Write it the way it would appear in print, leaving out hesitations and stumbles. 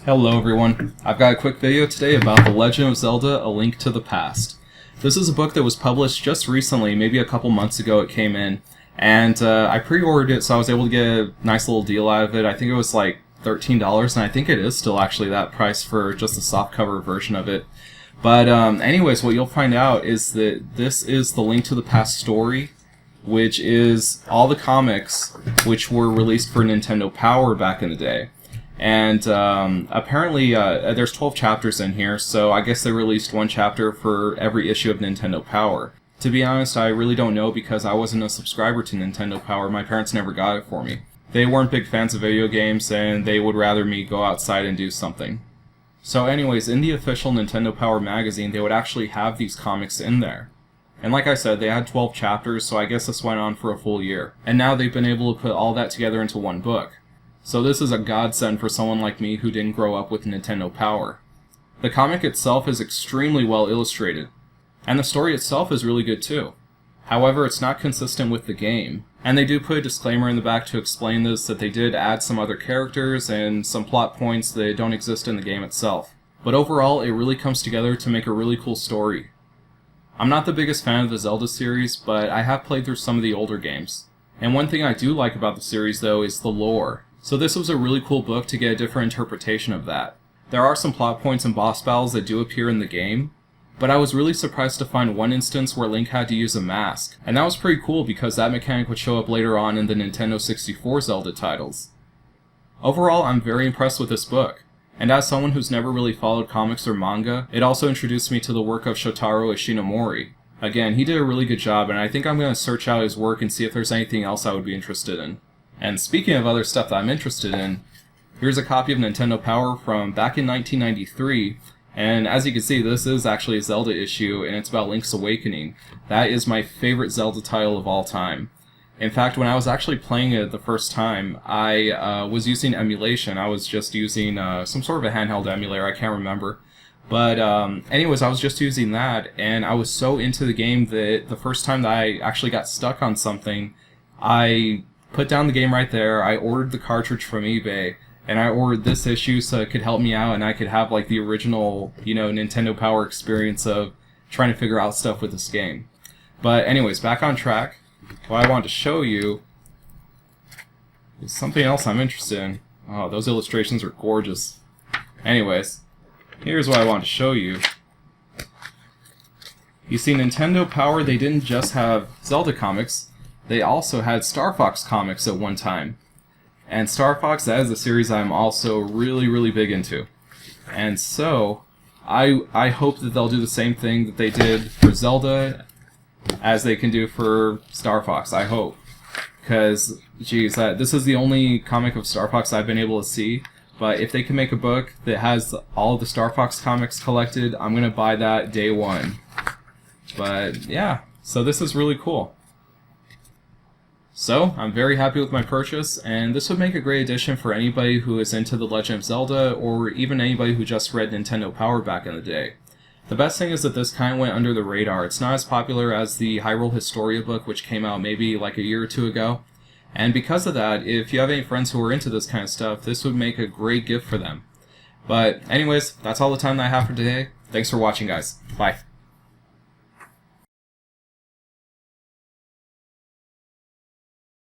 Hello everyone, I've got a quick video today about The Legend of Zelda: A Link to the Past. This is a book that was published just recently, maybe a couple months ago it came in, and I pre-ordered it so I was able to get a nice little deal out of it. I think it was like $13, and I think it is still actually that price for just the softcover version of it. But anyways, what you'll find out is that this is the Link to the Past story, which is all the comics which were released for Nintendo Power back in the day. And apparently there's 12 chapters in here, so I guess they released one chapter for every issue of Nintendo Power. To be honest, I really don't know because I wasn't a subscriber to Nintendo Power. My parents never got it for me. They weren't big fans of video games, and they would rather me go outside and do something. So anyways, in the official Nintendo Power magazine, they would actually have these comics in there. And like I said, they had 12 chapters, so I guess this went on for a full year. And now they've been able to put all that together into one book. So this is a godsend for someone like me who didn't grow up with Nintendo Power. The comic itself is extremely well illustrated, and the story itself is really good too. However, it's not consistent with the game, and they do put a disclaimer in the back to explain this, that they did add some other characters and some plot points that don't exist in the game itself. But overall, it really comes together to make a really cool story. I'm not the biggest fan of the Zelda series, but I have played through some of the older games. And one thing I do like about the series though is the lore. So this was a really cool book to get a different interpretation of that. There are some plot points and boss battles that do appear in the game, but I was really surprised to find one instance where Link had to use a mask, and that was pretty cool because that mechanic would show up later on in the Nintendo 64 Zelda titles. Overall, I'm very impressed with this book, and as someone who's never really followed comics or manga, it also introduced me to the work of Shotaro Ishinomori. Again, he did a really good job, and I think I'm going to search out his work and see if there's anything else I would be interested in. And speaking of other stuff that I'm interested in, here's a copy of Nintendo Power from back in 1993, and as you can see, this is actually a Zelda issue, and it's about Link's Awakening. That is my favorite Zelda title of all time. In fact, when I was actually playing it the first time, I was using emulation. I was just using some sort of a handheld emulator, I can't remember. But anyways, I was just using that, and I was so into the game that the first time that I actually got stuck on something, I put down the game right there, I ordered the cartridge from eBay, and I ordered this issue so it could help me out and I could have like the original, Nintendo Power experience of trying to figure out stuff with this game. But anyways, back on track. What I wanted to show you is something else I'm interested in. Oh, those illustrations are gorgeous. Anyways, here's what I wanted to show you. You see, Nintendo Power, they didn't just have Zelda comics, they also had Star Fox comics at one time. And Star Fox, that is a series I'm also really big into. And so, I hope that they'll do the same thing that they did for Zelda as they can do for Star Fox, I hope. Because, geez, this is the only comic of Star Fox I've been able to see. But if they can make a book that has all of the Star Fox comics collected, I'm going to buy that day one. But, yeah, so this is really cool. So, I'm very happy with my purchase, and this would make a great addition for anybody who is into The Legend of Zelda, or even anybody who just read Nintendo Power back in the day. The best thing is that this kind of went under the radar. It's not as popular as the Hyrule Historia book, which came out maybe like a year or two ago. And because of that, if you have any friends who are into this kind of stuff, this would make a great gift for them. But anyways, that's all the time that I have for today. Thanks for watching, guys. Bye.